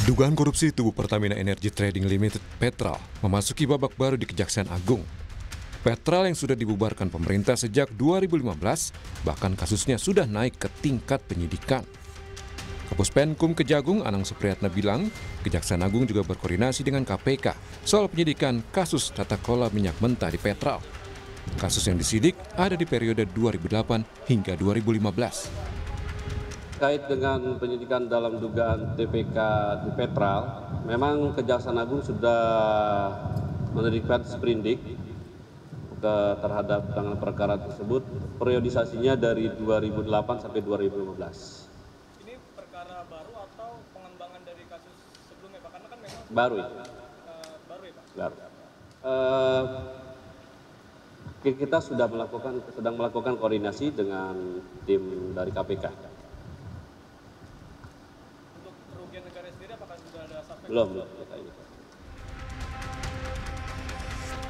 Dugaan korupsi di tubuh Pertamina Energy Trading Limited Petral memasuki babak baru di Kejaksaan Agung. Petral yang sudah dibubarkan pemerintah sejak 2015, bahkan kasusnya sudah naik ke tingkat penyidikan. Kapus Penkum Kejagung Anang Supriyatna bilang, Kejaksaan Agung juga berkoordinasi dengan KPK soal penyidikan kasus tata kelola minyak mentah di Petral. Kasus yang disidik ada di periode 2008 hingga 2015. Terkait dengan penyidikan dalam dugaan TPK di Petral, memang Kejaksaan Agung sudah menerbitkan sprindik terhadap penanganan perkara tersebut. Periodisasinya dari 2008 sampai 2015. Ini perkara baru atau pengembangan dari kasus sebelumnya, Pak? Karena kan memang baru ya. Baru ya, Pak? Baru. Kita sedang melakukan koordinasi dengan tim dari KPK. Negara sendiri apakah sudah ada sampai? Belum.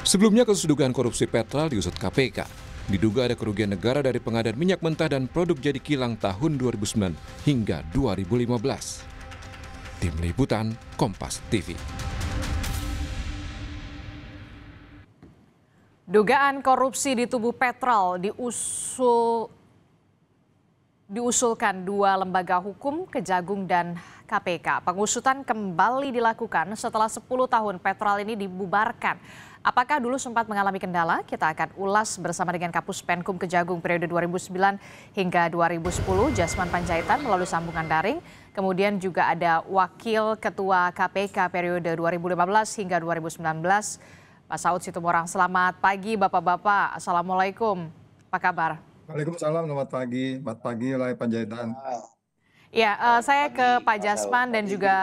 Sebelumnya kasus dugaan korupsi Petral diusut KPK. Diduga ada kerugian negara dari pengadaan minyak mentah dan produk jadi kilang tahun 2009 hingga 2015. Tim Liputan Kompas TV. Dugaan korupsi di tubuh Petral diusulkan dua lembaga hukum, Kejagung dan KPK. Pengusutan kembali dilakukan setelah 10 tahun Petral ini dibubarkan. Apakah dulu sempat mengalami kendala? Kita akan ulas bersama dengan Kapus Penkum Kejagung periode 2009 hingga 2010, Jasman Panjaitan melalui sambungan daring. Kemudian juga ada Wakil Ketua KPK periode 2015 hingga 2019, Pak Saud Situmorang. Selamat pagi Bapak-Bapak. Assalamualaikum. Apa kabar? Waalaikumsalam, selamat pagi oleh Panjaitan. Ya, saya ke Pak Jasman dan juga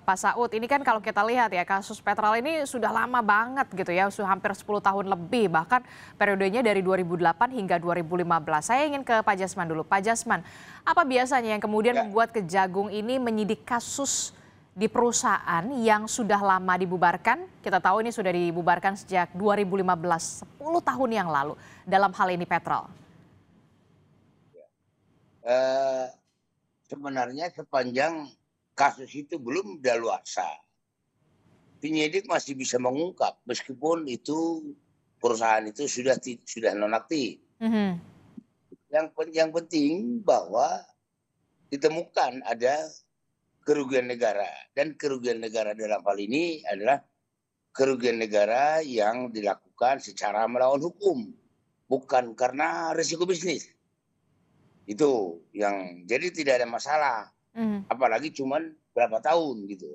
Pak Saud. Ini kan kalau kita lihat ya, kasus Petral ini sudah lama banget gitu ya, sudah hampir 10 tahun lebih, bahkan periodenya dari 2008 hingga 2015. Saya ingin ke Pak Jasman dulu. Pak Jasman, apa biasanya yang kemudian membuat Kejagung ini menyidik kasus di perusahaan yang sudah lama dibubarkan? Kita tahu ini sudah dibubarkan sejak 2015, 10 tahun yang lalu, dalam hal ini Petral. Sebenarnya sepanjang kasus itu belum daluarsa, penyidik masih bisa mengungkap meskipun itu perusahaan itu sudah nonaktif. Yang penting bahwa ditemukan ada kerugian negara, dan kerugian negara dalam hal ini adalah kerugian negara yang dilakukan secara melawan hukum, bukan karena risiko bisnis. Itu yang jadi tidak ada masalah, apalagi cuman berapa tahun gitu.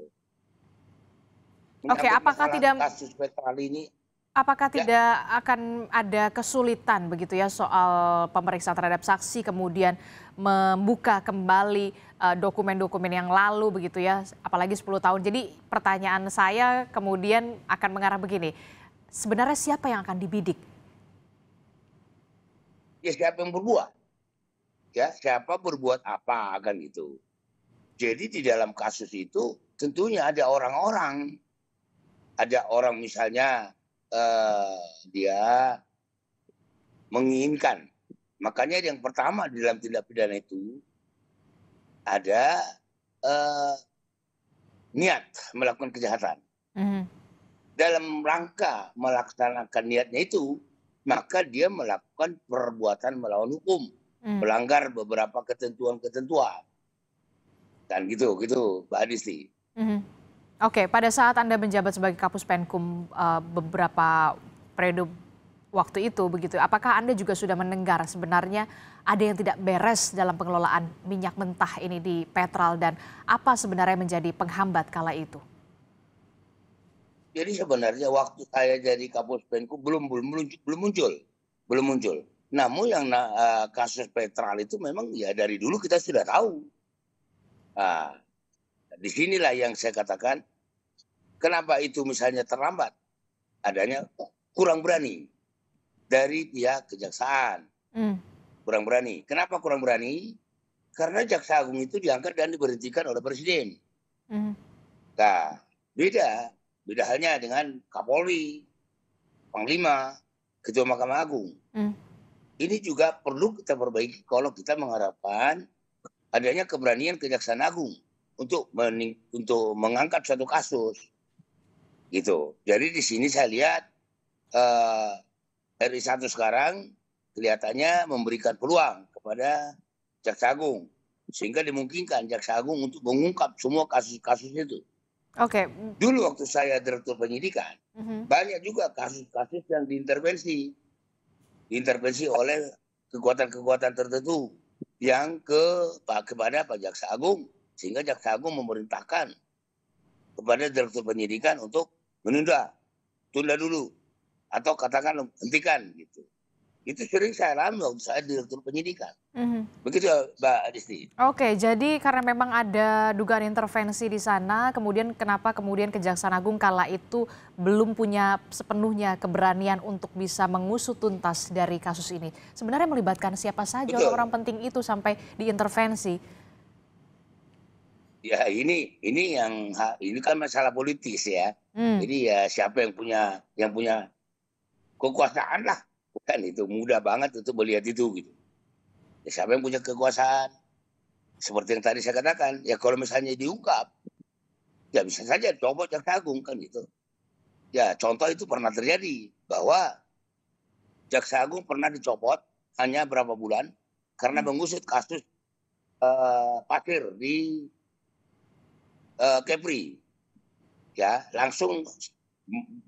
Oke, apakah tidak kasus Petral ini? Apakah tidak akan ada kesulitan begitu ya soal pemeriksaan terhadap saksi, kemudian membuka kembali dokumen-dokumen yang lalu begitu ya, apalagi 10 tahun. Jadi pertanyaan saya kemudian akan mengarah begini, sebenarnya siapa yang akan dibidik? Ya siapa yang berbuat? Ya, siapa berbuat apa kan gitu. Jadi di dalam kasus itu tentunya ada orang-orang. Ada orang misalnya dia menginginkan. Makanya yang pertama di dalam tindak pidana itu ada niat melakukan kejahatan. Dalam rangka melaksanakan niatnya itu, maka dia melakukan perbuatan melawan hukum. Melanggar beberapa ketentuan-ketentuan. Dan gitu Mbak Adisti. Oke, pada saat Anda menjabat sebagai Kapus Penkum beberapa periode waktu itu begitu, apakah Anda juga sudah mendengar sebenarnya ada yang tidak beres dalam pengelolaan minyak mentah ini di Petral, dan apa sebenarnya menjadi penghambat kala itu? Jadi sebenarnya waktu saya jadi Kapus Penkum belum muncul. Namun yang kasus Petral itu memang ya dari dulu kita sudah tahu. Nah, disinilah yang saya katakan, kenapa itu misalnya terlambat? Adanya kurang berani dari pihak kejaksaan. Kurang berani. Kenapa kurang berani? Karena Jaksa Agung itu diangkat dan diberhentikan oleh Presiden. Nah, beda halnya dengan Kapolri, Panglima, Ketua Mahkamah Agung. Ini juga perlu kita perbaiki kalau kita mengharapkan adanya keberanian Kejaksaan Agung untuk mengangkat suatu kasus gitu. Jadi di sini saya lihat RI1 sekarang kelihatannya memberikan peluang kepada Jaksa Agung sehingga dimungkinkan Jaksa Agung untuk mengungkap semua kasus-kasus itu. Oke. Dulu waktu saya direktur penyidikan, banyak juga kasus-kasus yang diintervensi oleh kekuatan-kekuatan tertentu yang kepada Pak Jaksa Agung, sehingga Jaksa Agung memerintahkan kepada direktur penyidikan untuk tunda dulu, atau katakan hentikan gitu. Itu sering saya alami waktu saya direktur penyidikan. Begitu Mbak Adisti. Oke, jadi karena memang ada dugaan intervensi di sana, kemudian kenapa kemudian Kejaksaan Agung kala itu belum punya sepenuhnya keberanian untuk bisa mengusut tuntas dari kasus ini? Sebenarnya melibatkan siapa saja orang penting itu sampai diintervensi? Ya ini kan masalah politis ya. Jadi ya siapa yang punya kekuasaan lah. Kan itu mudah banget untuk melihat itu gitu. Ya, siapa yang punya kekuasaan? Seperti yang tadi saya katakan, ya kalau misalnya diungkap, ya bisa saja copot Jaksa Agung kan gitu. Ya contoh itu pernah terjadi bahwa Jaksa Agung pernah dicopot hanya berapa bulan karena mengusut kasus pasir di Kepri. Ya langsung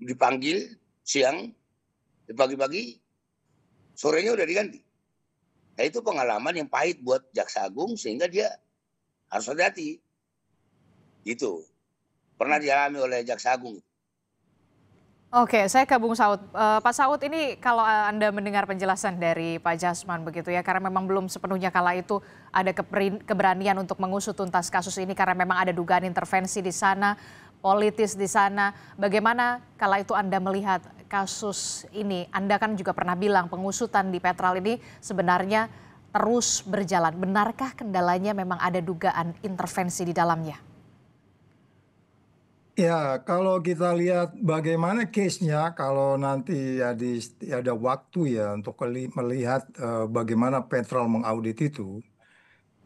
dipanggil siang, pagi-pagi, sorenya udah diganti. Nah itu pengalaman yang pahit buat Jaksa Agung sehingga dia harus hati-hati. Itu pernah dialami oleh Jaksa Agung. Oke, saya ke Bung Saud. Pak Saud, ini kalau Anda mendengar penjelasan dari Pak Jasman begitu ya, karena memang belum sepenuhnya kala itu ada keberanian untuk mengusut tuntas kasus ini karena memang ada dugaan intervensi di sana, politis di sana. Bagaimana kala itu Anda melihat kasus ini? Anda kan juga pernah bilang pengusutan di Petrol ini sebenarnya terus berjalan. Benarkah kendalanya memang ada dugaan intervensi di dalamnya? Ya, kalau kita lihat bagaimana case-nya, kalau nanti ada waktu ya untuk melihat bagaimana Petrol mengaudit itu,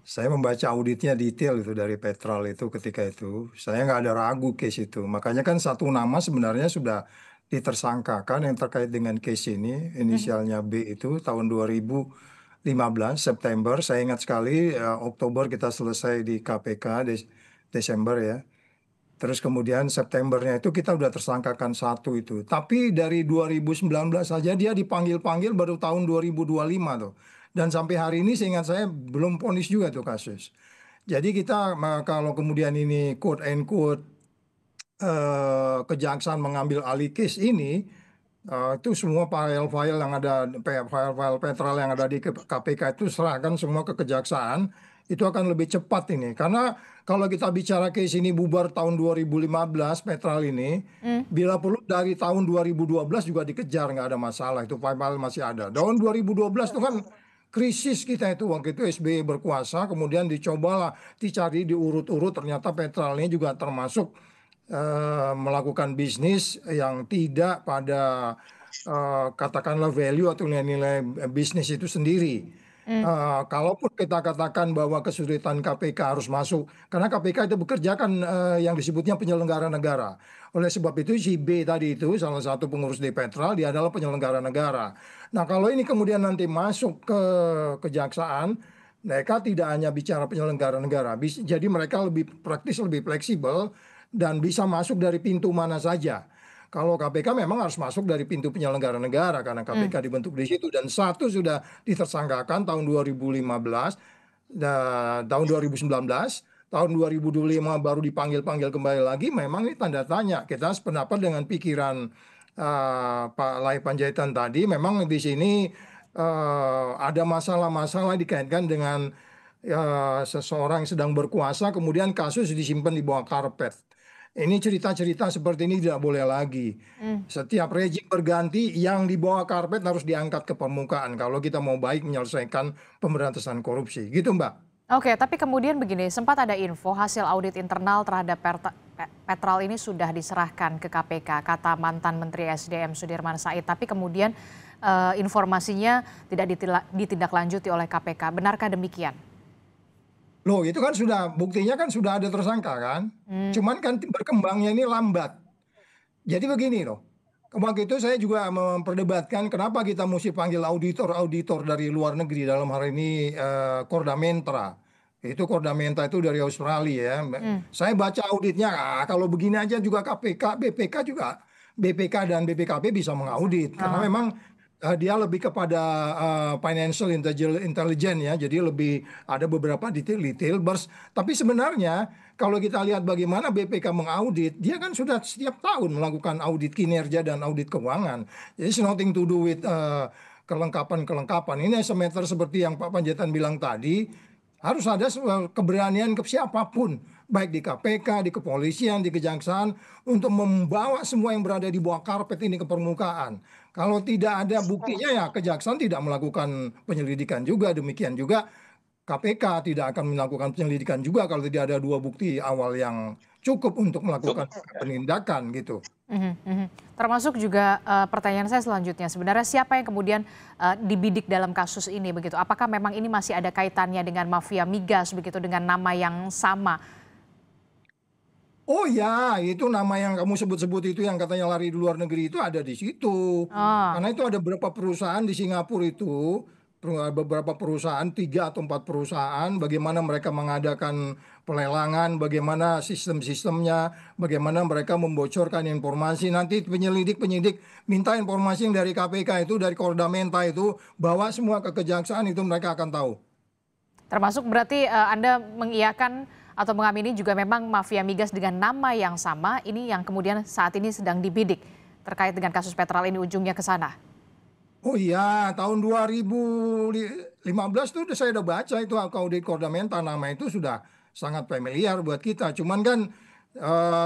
saya membaca auditnya detail itu dari Petrol itu ketika itu, saya nggak ada ragu case itu. Makanya kan satu nama sebenarnya sudah ditersangkakan yang terkait dengan case ini, inisialnya B itu tahun 2015 September, saya ingat sekali Oktober kita selesai di KPK, Desember ya. Terus kemudian Septembernya itu kita udah tersangkakan satu itu. Tapi dari 2019 saja dia dipanggil-panggil baru tahun 2025 tuh. Dan sampai hari ini seingat saya belum vonis juga tuh kasus. Jadi kita kalau kemudian ini quote and quote kejaksaan mengambil alih case ini, itu semua file-file yang ada, file-file Petrol yang ada di KPK itu serahkan semua ke kejaksaan, itu akan lebih cepat ini. Karena kalau kita bicara case ini bubar tahun 2015 Petrol ini, bila perlu dari tahun 2012 juga dikejar, nggak ada masalah, itu file masih ada. Tahun 2012 itu kan krisis kita itu, waktu itu SBY berkuasa, kemudian dicobalah dicari diurut-urut, ternyata Petrol ini juga termasuk melakukan bisnis yang tidak pada katakanlah value atau nilai-nilai bisnis itu sendiri. Kalaupun kita katakan bahwa kesulitan KPK harus masuk, karena KPK itu bekerja kan yang disebutnya penyelenggara negara. Oleh sebab itu si B tadi itu salah satu pengurus di Petrol, dia adalah penyelenggara negara. Nah kalau ini kemudian nanti masuk ke kejaksaan, mereka tidak hanya bicara penyelenggara negara, jadi mereka lebih praktis, lebih fleksibel, dan bisa masuk dari pintu mana saja. Kalau KPK memang harus masuk dari pintu penyelenggara negara karena KPK dibentuk di situ, dan satu sudah ditersangkakan tahun 2015, tahun 2019, tahun 2025 baru dipanggil kembali lagi. Memang ini tanda tanya. Kita sependapat dengan pikiran Pak Lai Panjaitan tadi. Memang di sini ada masalah-masalah dikaitkan dengan seseorang yang sedang berkuasa, kemudian kasus disimpan di bawah karpet. Ini cerita-cerita seperti ini tidak boleh lagi. Setiap rejim berganti, yang di bawah karpet harus diangkat ke permukaan kalau kita mau baik menyelesaikan pemberantasan korupsi. Gitu Mbak. Oke, tapi kemudian begini, sempat ada info hasil audit internal terhadap Petrol ini sudah diserahkan ke KPK, kata mantan Menteri SDM Sudirman Said. Tapi kemudian informasinya tidak ditindaklanjuti oleh KPK. Benarkah demikian? Loh, itu kan sudah buktinya kan sudah ada tersangka kan. Cuman kan berkembangnya ini lambat. Jadi begini loh. Waktu itu saya juga memperdebatkan kenapa kita mesti panggil auditor-auditor dari luar negeri dalam hal ini Cordamentra. Itu Cordamentra itu dari Australia ya. Saya baca auditnya, kalau begini aja juga KPK, BPK juga, BPK dan BPKP bisa mengaudit karena memang dia lebih kepada financial intelligence ya, jadi lebih ada beberapa detail-detail. Tapi sebenarnya kalau kita lihat bagaimana BPK mengaudit, dia kan sudah setiap tahun melakukan audit kinerja dan audit keuangan. Jadi it's nothing to do with kelengkapan-kelengkapan. Ini semester seperti yang Pak Panjaitan bilang tadi, harus ada keberanian ke siapapun, baik di KPK, di kepolisian, di kejaksaan, untuk membawa semua yang berada di bawah karpet ini ke permukaan. Kalau tidak ada buktinya ya kejaksaan tidak melakukan penyelidikan juga, demikian juga KPK tidak akan melakukan penyelidikan juga kalau tidak ada dua bukti awal yang cukup untuk melakukan penindakan gitu. Termasuk juga pertanyaan saya selanjutnya, sebenarnya siapa yang kemudian dibidik dalam kasus ini begitu? Apakah memang ini masih ada kaitannya dengan mafia migas begitu dengan nama yang sama? Oh ya, itu nama yang kamu sebut-sebut itu yang katanya lari di luar negeri itu ada di situ. Oh, Karena itu ada beberapa perusahaan di Singapura itu, beberapa perusahaan, 3 atau 4 perusahaan, bagaimana mereka mengadakan pelelangan, bagaimana sistem-sistemnya, bagaimana mereka membocorkan informasi. Nanti penyidik-penyidik minta informasi yang dari KPK itu, dari Cordamenta itu, bawa semua ke kejaksaan itu mereka akan tahu. termasuk berarti Anda mengiyakan atau mengamini juga memang mafia migas dengan nama yang sama ini yang kemudian saat ini sedang dibidik terkait dengan kasus Petrol ini ujungnya ke sana. Oh iya, tahun 2015 tuh saya udah baca itu audit Cordamenta, nama itu sudah sangat familiar buat kita. Cuman kan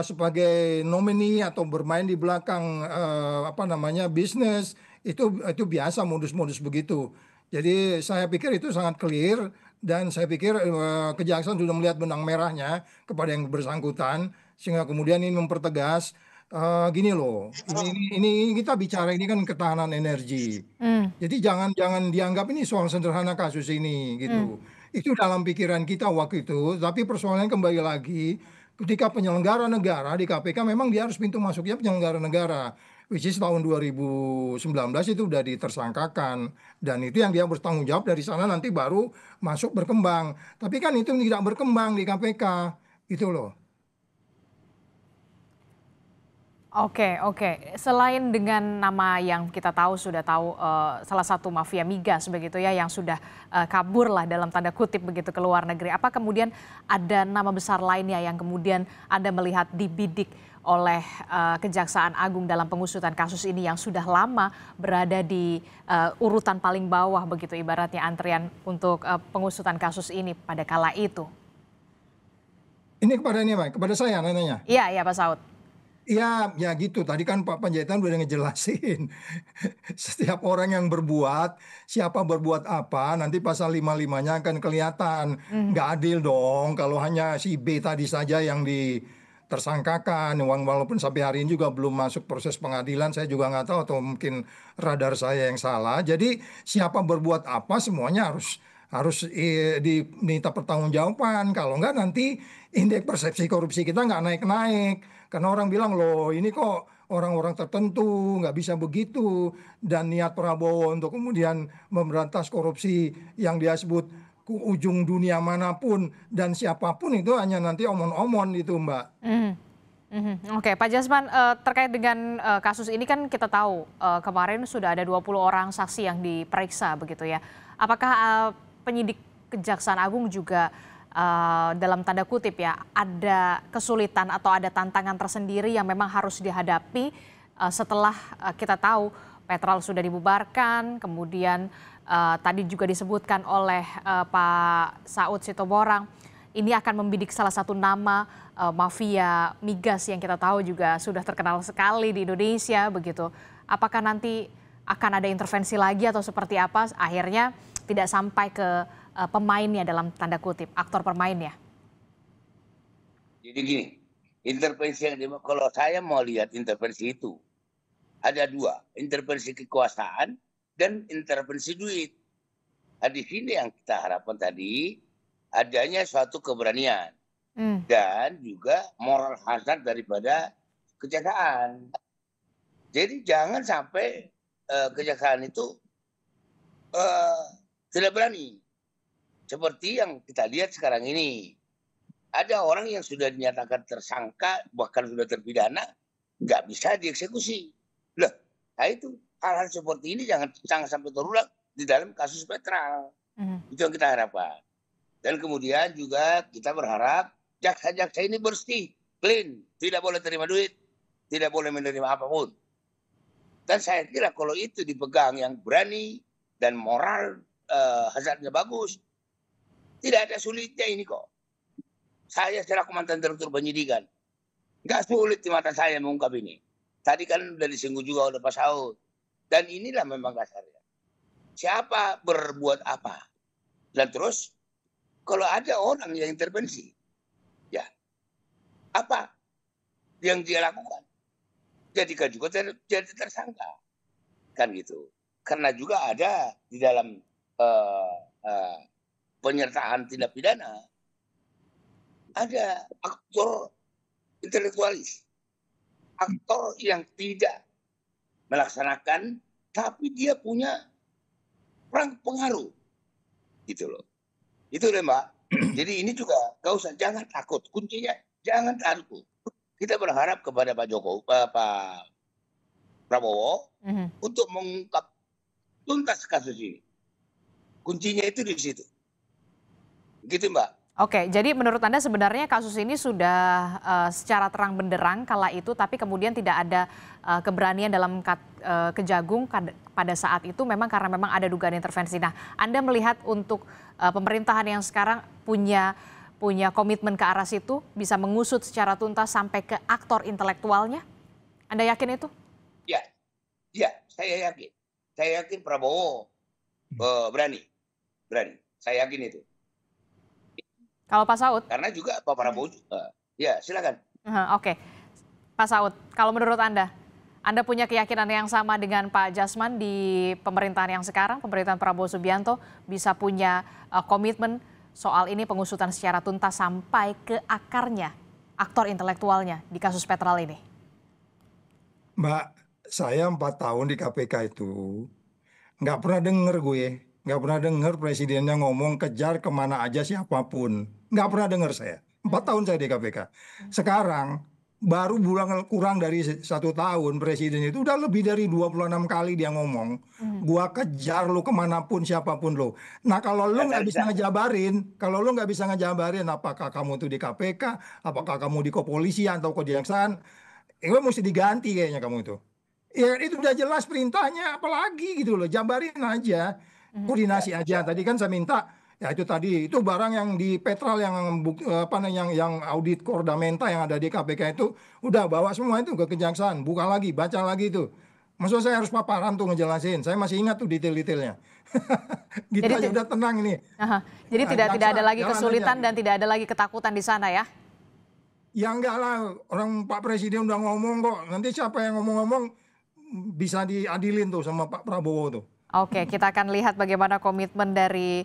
sebagai nomini atau bermain di belakang apa namanya bisnis itu biasa modus-modus begitu. Jadi saya pikir itu sangat clear dan saya pikir kejaksaan sudah melihat benang merahnya kepada yang bersangkutan sehingga kemudian ini mempertegas. Gini loh, ini kita bicara ini kan ketahanan energi. Jadi jangan dianggap ini soal sederhana kasus ini gitu. Itu dalam pikiran kita waktu itu, tapi persoalannya kembali lagi ketika penyelenggara negara di KPK memang dia harus pintu masuknya penyelenggara negara. Which is tahun 2019 itu udah ditersangkakan dan itu yang dia bertanggung jawab dari sana nanti baru masuk berkembang. Tapi kan itu tidak berkembang di KPK, itu loh. Oke, oke. Selain dengan nama yang kita tahu sudah tahu salah satu mafia migas begitu ya yang sudah kabur lah dalam tanda kutip begitu ke luar negeri. Apa kemudian ada nama besar lainnya yang kemudian Anda melihat dibidik oleh Kejaksaan Agung dalam pengusutan kasus ini yang sudah lama berada di urutan paling bawah begitu ibaratnya antrian untuk pengusutan kasus ini pada kala itu? Ini kepada saya nanya. Iya, iya Pak Saud. Iya, ya gitu. Tadi kan Pak Panjaitan udah ngejelasin. Setiap orang yang berbuat, siapa berbuat apa, nanti pasal 55-nya akan kelihatan. Nggak adil dong kalau hanya si B tadi saja yang ditersangkakan. Walaupun sampai hari ini juga belum masuk proses pengadilan, saya juga nggak tahu atau mungkin radar saya yang salah. Jadi siapa berbuat apa semuanya harus diminta pertanggungjawaban. Kalau nggak nanti indeks persepsi korupsi kita nggak naik-naik. Karena orang bilang loh ini kok orang-orang tertentu nggak bisa begitu. Dan niat Prabowo untuk kemudian memberantas korupsi yang dia sebut ke ujung dunia manapun dan siapapun itu hanya nanti omon-omon itu Mbak. Oke, Pak Jasman, terkait dengan kasus ini kan kita tahu kemarin sudah ada 20 orang saksi yang diperiksa begitu ya. Apakah penyidik Kejaksaan Agung juga dalam tanda kutip ya ada kesulitan atau ada tantangan tersendiri yang memang harus dihadapi setelah kita tahu Petrol sudah dibubarkan, kemudian tadi juga disebutkan oleh Pak Saud Sitomorang ini akan membidik salah satu nama mafia migas yang kita tahu juga sudah terkenal sekali di Indonesia begitu. Apakah nanti akan ada intervensi lagi atau seperti apa akhirnya tidak sampai ke pemainnya dalam tanda kutip, aktor permainnya? Jadi gini, intervensi yang kalau saya mau lihat intervensi itu ada dua, intervensi kekuasaan dan intervensi duit. Nah, di sini yang kita harapkan tadi adanya suatu keberanian dan juga moral hazard daripada kejaksaan. Jadi jangan sampai kejaksaan itu tidak berani. Seperti yang kita lihat sekarang ini. Ada orang yang sudah dinyatakan tersangka, bahkan sudah terpidana, nggak bisa dieksekusi. Loh, nah itu hal-hal seperti ini jangan sampai terulang di dalam kasus Petrol. Itu yang kita harapkan. Dan kemudian juga kita berharap jaksa-jaksa ini bersih, clean, tidak boleh terima duit, tidak boleh menerima apapun. Dan saya kira kalau itu dipegang yang berani dan moral hazardnya bagus, tidak ada sulitnya ini kok. Saya selaku mantan direktur penyidikan, nggak sulit di mata saya mengungkap ini. Tadi kan sudah disinggung juga oleh Pak Saud. Dan inilah memang dasarnya. Siapa berbuat apa. Dan terus, kalau ada orang yang intervensi, ya apa yang dia lakukan? Jadikan juga jadi tersangka. Kan gitu. Karena juga ada di dalam penyertaan tindak pidana, ada aktor intelektualis, aktor yang tidak melaksanakan, tapi dia punya perang pengaruh, gitu loh. Itu deh Mbak. Jadi ini juga gak usah, jangan takut. Kuncinya jangan takut. Kita berharap kepada Pak Prabowo untuk mengungkap tuntas kasus ini. Kuncinya itu di situ. Gitu Mbak. Oke, jadi menurut Anda sebenarnya kasus ini sudah secara terang benderang kala itu, tapi kemudian tidak ada keberanian dalam Kejagung pada saat itu memang karena memang ada dugaan intervensi. Nah, Anda melihat untuk pemerintahan yang sekarang punya komitmen ke arah situ, bisa mengusut secara tuntas sampai ke aktor intelektualnya? Anda yakin itu? Ya, saya yakin. Saya yakin Prabowo berani. Saya yakin itu. Kalau Pak Saud? Karena juga Pak Prabowo juga. Ya, silakan. Oke. Pak Saud, kalau menurut Anda punya keyakinan yang sama dengan Pak Jasman di pemerintahan yang sekarang, pemerintahan Prabowo Subianto bisa punya komitmen soal ini pengusutan secara tuntas sampai ke akarnya, aktor intelektualnya di kasus Petrol ini? Mbak, saya 4 tahun di KPK itu nggak pernah nggak pernah dengar presidennya ngomong kejar kemana aja siapapun. Nggak pernah dengar saya. 4 tahun saya di KPK. Sekarang baru kurang dari 1 tahun presiden itu udah lebih dari 26 kali dia ngomong. Gua kejar lu kemanapun siapapun lu. Nah kalau lu nggak bisa ngejabarin apakah kamu tuh di KPK, apakah kamu di kepolisian atau kejaksaan, itu mesti diganti kayaknya kamu itu. Ya itu udah jelas perintahnya, apalagi gitu loh, jabarin aja. Koordinasi aja. Tadi kan saya minta ya itu barang yang di Petrol yang audit Kordamenta yang ada di KPK itu udah bawa semua itu ke kejaksaan, buka lagi, baca lagi itu. Maksud saya harus paparan tuh ngejelasin. Saya masih ingat tuh detail-detailnya. Gitu aja udah tenang ini. Jadi tidak ada lagi kesulitan dan tidak ada lagi ketakutan di sana ya? Ya enggak lah, orang Pak Presiden udah ngomong kok. Nanti siapa yang ngomong-ngomong bisa diadilin tuh sama Pak Prabowo tuh. Oke, kita akan lihat bagaimana komitmen dari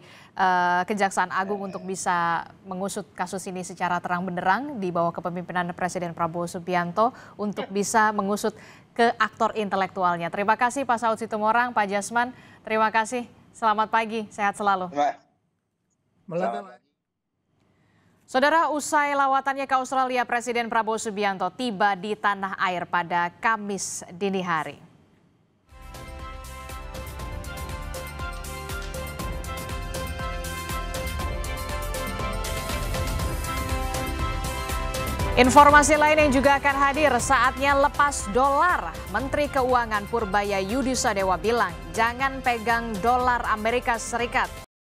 Kejaksaan Agung untuk bisa mengusut kasus ini secara terang benderang di bawah kepemimpinan Presiden Prabowo Subianto untuk bisa mengusut ke aktor intelektualnya. Terima kasih Pak Saud Situmorang, Pak Jasman, terima kasih. Selamat pagi, sehat selalu. Saudara, usai lawatannya ke Australia, Presiden Prabowo Subianto tiba di tanah air pada Kamis dini hari. Informasi lain yang juga akan hadir, saatnya lepas dolar. Menteri Keuangan Purbaya Yudisadewa bilang, jangan pegang dolar Amerika Serikat.